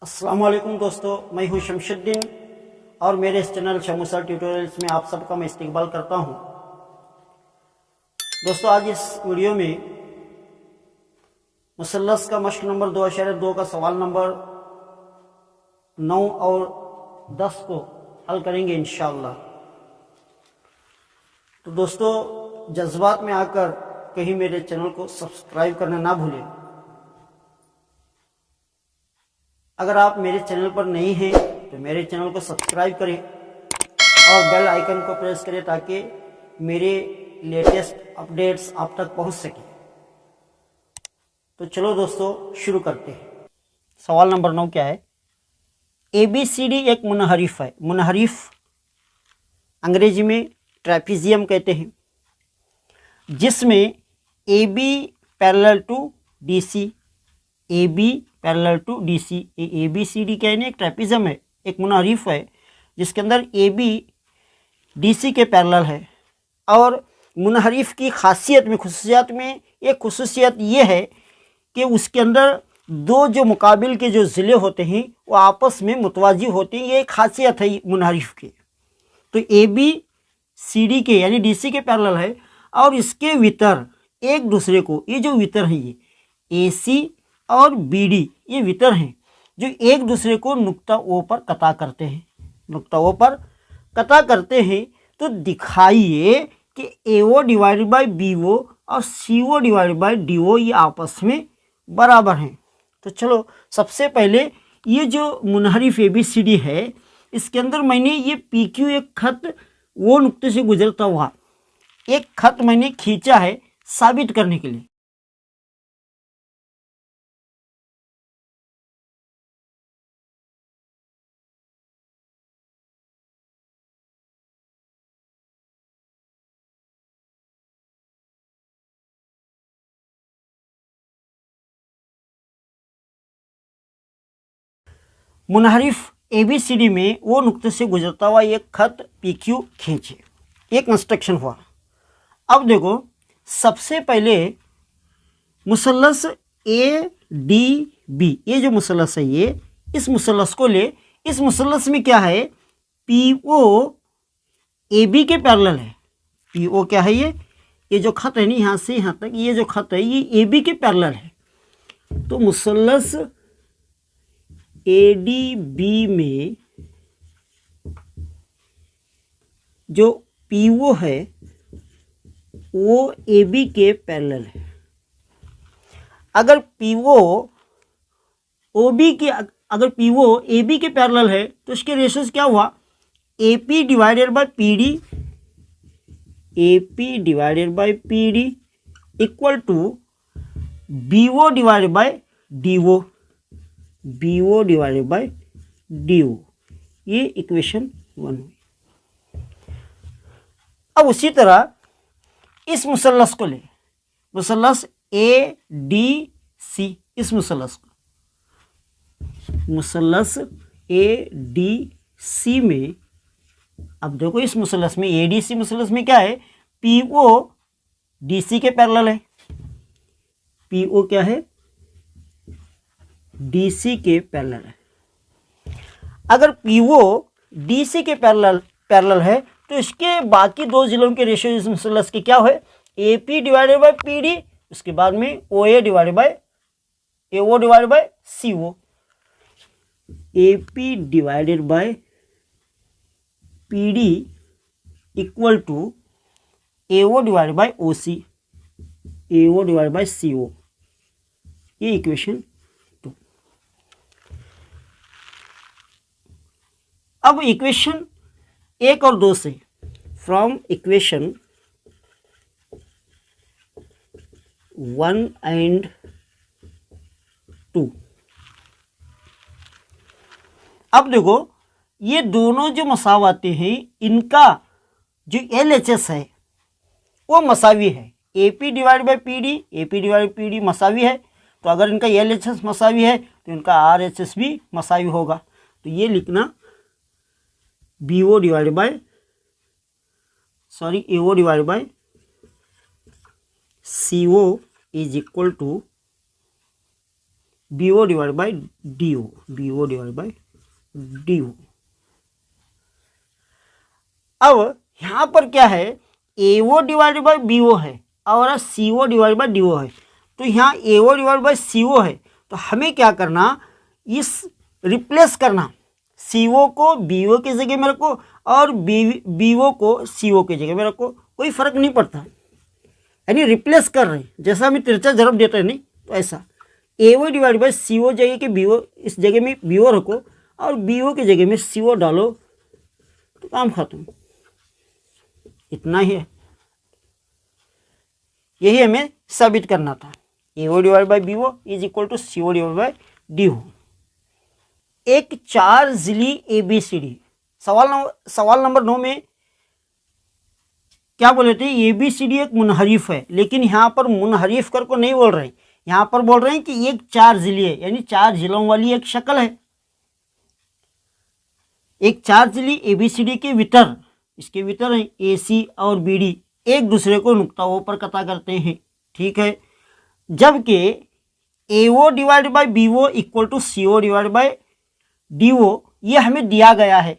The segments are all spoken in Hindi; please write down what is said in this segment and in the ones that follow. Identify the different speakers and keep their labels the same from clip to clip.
Speaker 1: अस्सलाम वालेकुम दोस्तों, मैं हूं शमशुद्दीन और मेरे इस चैनल शमूसर ट्यूटोरियल्स में आप सबका मैं इस्तकबाल करता हूं। दोस्तों, आज इस वीडियो में मुसल्लस का मश्क नंबर 2.2 का सवाल नंबर 9 और 10 को हल करेंगे इंशाअल्लाह। तो दोस्तों, जज्बात में आकर कहीं मेरे चैनल को सब्सक्राइब करना ना भूलें। अगर आप मेरे चैनल पर नए हैं तो मेरे चैनल को सब्सक्राइब करें और बेल आइकन को प्रेस करें ताकि मेरे लेटेस्ट अपडेट्स आप तक पहुंच सके। तो चलो दोस्तों, शुरू करते हैं। सवाल नंबर 9 क्या है? ABCD एक मुनहरिफ है। मुनहरिफ अंग्रेजी में ट्रेपीजियम कहते हैं, जिसमें AB parallel to DC, AB parallel to DC। ABCD क्या है? एक ट्रेपीजियम है, एक मुनहरिफ है जिसके अंदर AB DC के पैरेलल है। और मुनहरिफ की खुसूसियात में एक खुसूसियत ये है कि उसके अंदर दो जो मुकाबिल के जो ज़िले होते हैं वो आपस में मुतवाजी होते हैं। ये एक खासियत है मुनहरिफ की। तो ABCD के यानी DC के पैरेलल है और इसके वितर एक दूसरे को, ये जो वितर है ये AC और BD ये वितर हैं जो एक दूसरे को नुक्ता O पर कता करते हैं। नुक्ता O पर कता करते हैं तो दिखाइए कि AO डिवाइडेड बाई BO और CO डिवाइडेड बाई DO ये आपस में बराबर हैं। तो चलो, सबसे पहले ये जो मुनहरिफ ABCD है इसके अंदर मैंने ये PQ एक खत वो नुक्ते से गुजरता हुआ एक खत मैंने खींचा है साबित करने के लिए। मुनहरिफ ABCD में वो नुक्ते से गुजरता हुआ एक खत PQ खींचे, एक कंस्ट्रक्शन हुआ। अब देखो, सबसे पहले मुसल्लस ADB, ये जो मुसल्लस है ये, इस मुसल्लस को ले। इस मुसल्लस में क्या है? PO AB के पैरेलल है। PO क्या है? ये जो खत है ना, यहाँ से यहाँ तक ये जो खत है ये AB के पैरेलल है। तो मुसल्लस ADB में जो PO है वो AB के पैरेलल है। अगर PO AB के पैरेलल है तो इसके रेशियोज क्या हुआ? AP divided by PD equal to BO divided by DO। ये इक्वेशन 1 हुई। अब उसी तरह इस मुसल्लस को ले, मुसल्लस ADC, इस मुसल्लस ADC में, अब देखो इस मुसल्लस में ADC मुसल्लस में क्या है? PO DC के पैरेलल है। PO क्या है? DC के पैरेलल है। अगर PO DC के पैरेलल है तो इसके बाकी दो जिलों के रेशियो इस मुसल्लस के क्या हुए? AP डिवाइडेड बाय PD, उसके बाद में OA divided by AO divided by CO। AP divided by PD equal to AO divided by OC, AO divided by CO। ये इक्वेशन 2। अब इक्वेशन 1 और 2 से, फ्रॉम इक्वेशन 1 एंड 2, अब देखो ये दोनों जो मसावाते हैं इनका जो LHS है वो मसावी है। AP डिवाइड बाई PD मसावी है। तो अगर इनका LHS मसावी है तो इनका RHS भी मसावी होगा। तो ये लिखना AO divide by CO is equal to B O divide by D O, B O divide by D O. अब यहाँ पर क्या है, A O divide by B O है और C O divide by D O है। तो यहाँ ए ओ डिवाइड बाई सी ओ है, तो हमें क्या करना, इस रिप्लेस करना, सी ओ को बी ओ की जगह में रखो और बी ओ को सी ओ की जगह में रखो, कोई फर्क नहीं पड़ता, यानी रिप्लेस कर रहे हैं, जैसा हमें तिरछा जरब देते हैं नहीं, तो ऐसा ए ओ डिवाइड बाई सी ओ जगह के बी ओ, इस जगह में बी ओ रखो और बी ओ की जगह में सी ओ डालो, तो काम खत्म। इतना ही है, यही हमें साबित करना था। A O divide by B O is equal to C O divide by D O. एक 4 जिली ABCD, सवाल नंबर 9 में क्या बोले थे, ABCD एक मुनहरिफ है, लेकिन यहाँ पर मुनहरिफ कर को नहीं बोल रहे हैं, यहाँ पर बोल रहे हैं कि एक 4 जिली है, यानी 4 जिलों वाली एक शक्ल है। एक 4 जिली ABCD के वितर, इसके वितर हैं AC और BD, एक दूसरे को नुक्ताओं पर कता करते हैं, ठीक है। जबकि AO divide by BO equal to CO divide by DO, ये हमें दिया गया है।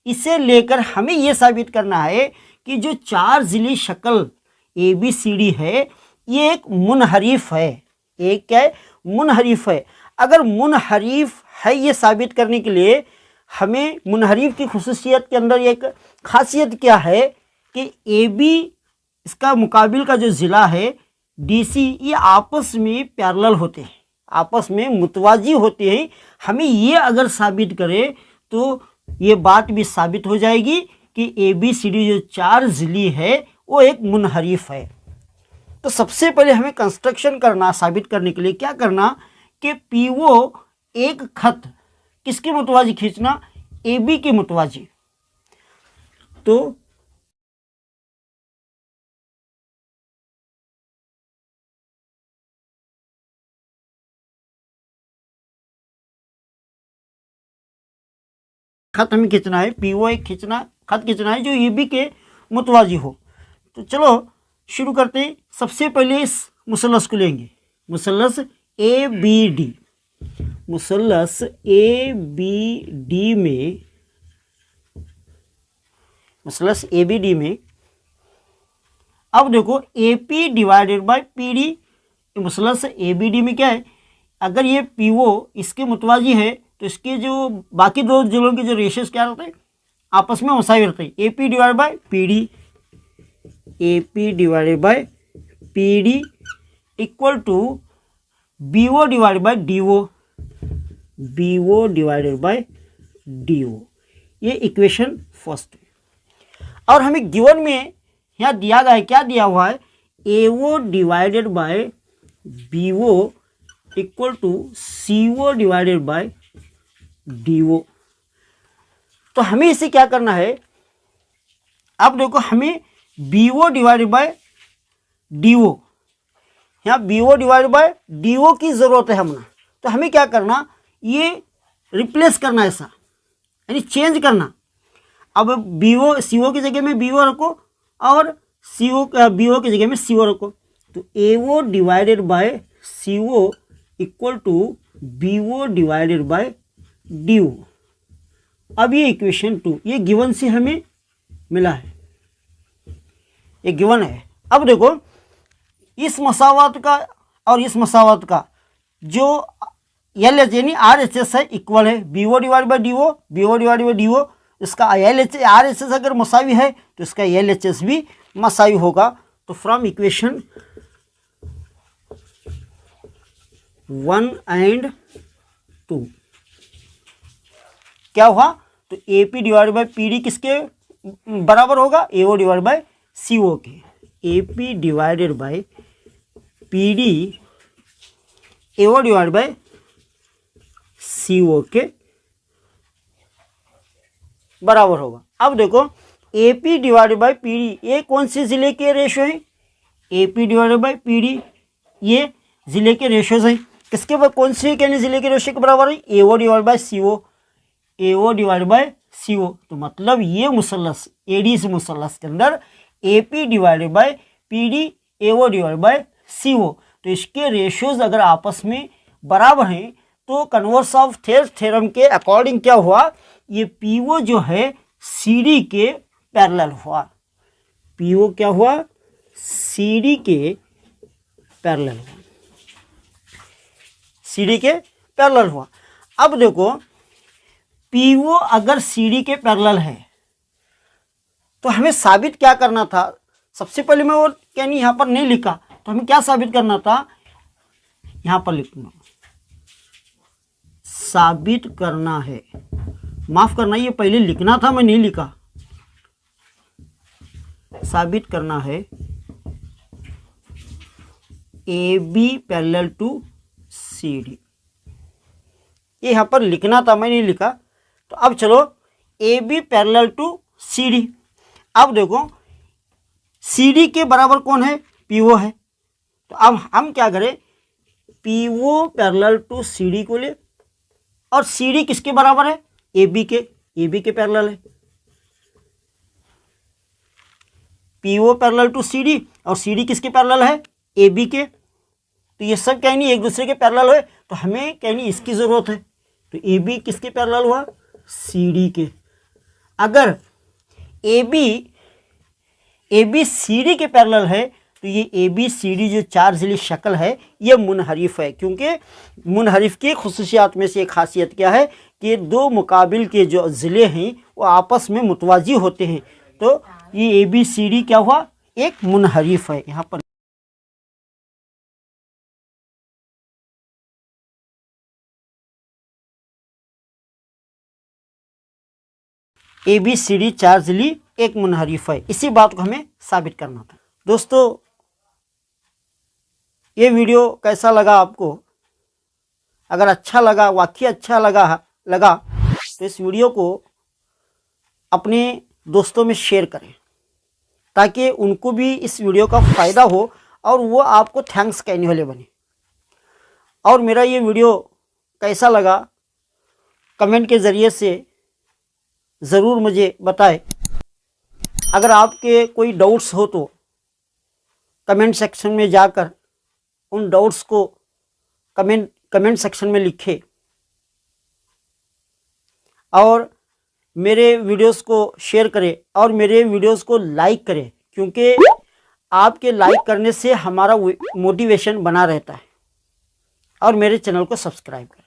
Speaker 1: इसे लेकर हमें यह साबित करना है कि जो 4 जिली शक्ल ABCD है, ये एक मुनहरिफ है। एक क्या है, मुनहरिफ है। अगर मुनहरिफ है, ये साबित करने के लिए हमें मुनहरिफ की खुसूसियत के अंदर एक खासियत क्या है कि AB, इसका मुकाबिल का जो ज़िला है DC, ये आपस में पैरेलल होते हैं, आपस में मुतवाजी होते हैं। हमें ये अगर साबित करें तो ये बात भी साबित हो जाएगी कि ABCD जो 4 जिली है वो एक मुनहरिफ है। तो सबसे पहले हमें कंस्ट्रक्शन करना, साबित करने के लिए क्या करना कि PO एक खत किसके मुतवाजी खींचना, AB के मुतवाजी। तो खत हमें खींचना है, PO एक खत खींचना है जो AB के मुतवाजी हो। तो चलो शुरू करते हैं। सबसे पहले इस मुसल्लस को लेंगे, मुसल्लस ABD, मुसल्लस ABD में, मुसल्लस ABD में अब देखो AP divided by PD, मुसल्लस ABD में क्या है, अगर ये PO इसके मुतवाजी है तो इसके जो बाकी दो जिलों के जो रेशियोज क्या होते हैं, आपस में मुसावी रहते हैं। AP divide by PD, AP divided by PD equal to BO divided by DO, BO divided by DO। ये इक्वेशन फर्स्ट है। और हमें गिवन में यहाँ दिया गया है, क्या दिया हुआ है, AO divided by BO equal to CO divided by DO। तो हमें इसे क्या करना है, अब देखो हमें BO डिवाइडेड बाय DO, यहाँ BO डिवाइडेड बाय DO की ज़रूरत है हमें। तो हमें क्या करना, ये रिप्लेस करना, ऐसा यानी चेंज करना। अब CO की जगह में BO रखो और BO की जगह में CO रखो, तो AO divided by CO equal to BO divided by DO। अब ये इक्वेशन 2, ये गिवन से हमें मिला है, ये गिवन है। अब देखो इस मसावत का और इस मसावत का जो LH यानी RHS है, इक्वल है, BO divide by DO, BO divide by DO। इसका RHS अगर मसावी है तो इसका LHS भी मसावी होगा। तो फ्रॉम इक्वेशन 1 एंड 2 क्या हुआ, तो AP डिवाइड बाई PD किसके बराबर होगा, AO डिवाइड बाई CO के। AP divided by PD AO divide by CO के बराबर होगा। अब देखो AP डिवाइडेड बाई PD, ये कौन से जिले के रेशियो है, AP डिवाइडेड बाई PD ये जिले के रेशियोज हैं। किसके कौन से कहने जिले के रेशियो के बराबर है, AO divide by CO, AO divide by CO। तो मतलब ये मुसल्लस ADC मुसल्लस के अंदर AP divided by PD AO divide by CO, तो इसके रेशियोज अगर आपस में बराबर हैं, तो कन्वर्स ऑफ थेल्स थ्योरम के अकॉर्डिंग क्या हुआ, ये पीओ जो है सीडी के पैरेलल हुआ। पीओ क्या हुआ, सीडी के पैरेलल हुआ, सीडी के पैरेलल हुआ। अब देखो पीओ अगर सीडी के पैरेलल है तो हमें साबित क्या करना था। सबसे पहले मैं वो यानी यहाँ पर नहीं लिखा, तो हमें क्या साबित करना था, यहाँ पर लिखना, साबित करना है, माफ करना ये पहले लिखना था, मैं नहीं लिखा। साबित करना है A B parallel to C D, ये यहाँ पर लिखना था, मैं नहीं लिखा। तो अब चलो A B parallel to C D. अब देखो सी डी के बराबर कौन है, पीओ है। तो अब हम क्या करें, PO parallel to C D को ले, और सी डी किसके बराबर है, ए बी के पैरेलल है। PO parallel to C D और सी डी किसके पैरेलल है, ए बी के। तो ये सब क्या नहीं एक दूसरे के पैरेलल है, तो हमें क्या नहीं इसकी जरूरत है। तो ए बी किसके पैरेलल हुआ, सी डी के। अगर ए बी सी डी के पैरेलल है तो ये ए बी सी डी जो चार ज़िली शक्ल है ये मुनहरिफ है, क्योंकि मुनहरिफ की खुसूसियात में से एक खासियत क्या है कि दो मुकाबिल के जो ज़िले हैं वो आपस में मुतवाजी होते हैं। तो ये ए बी सी डी क्या हुआ, एक मुनहरिफ है। यहाँ पर ए बी सी डी चार ज़िली एक मुनहरिफ है, इसी बात को हमें साबित करना था। दोस्तों ये वीडियो कैसा लगा आपको, अगर अच्छा लगा, वाकई अच्छा लगा तो इस वीडियो को अपने दोस्तों में शेयर करें, ताकि उनको भी इस वीडियो का फ़ायदा हो और वो आपको थैंक्स कहने वाले बने। और मेरा ये वीडियो कैसा लगा कमेंट के ज़रिए से ज़रूर मुझे बताएं। अगर आपके कोई डाउट्स हो तो कमेंट सेक्शन में जाकर उन डाउट्स को कमेंट सेक्शन में लिखें, और मेरे वीडियोस को शेयर करें और मेरे वीडियोस को लाइक करें, क्योंकि आपके लाइक करने से हमारा मोटिवेशन बना रहता है। और मेरे चैनल को सब्सक्राइब करें।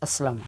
Speaker 1: अस्सलाम।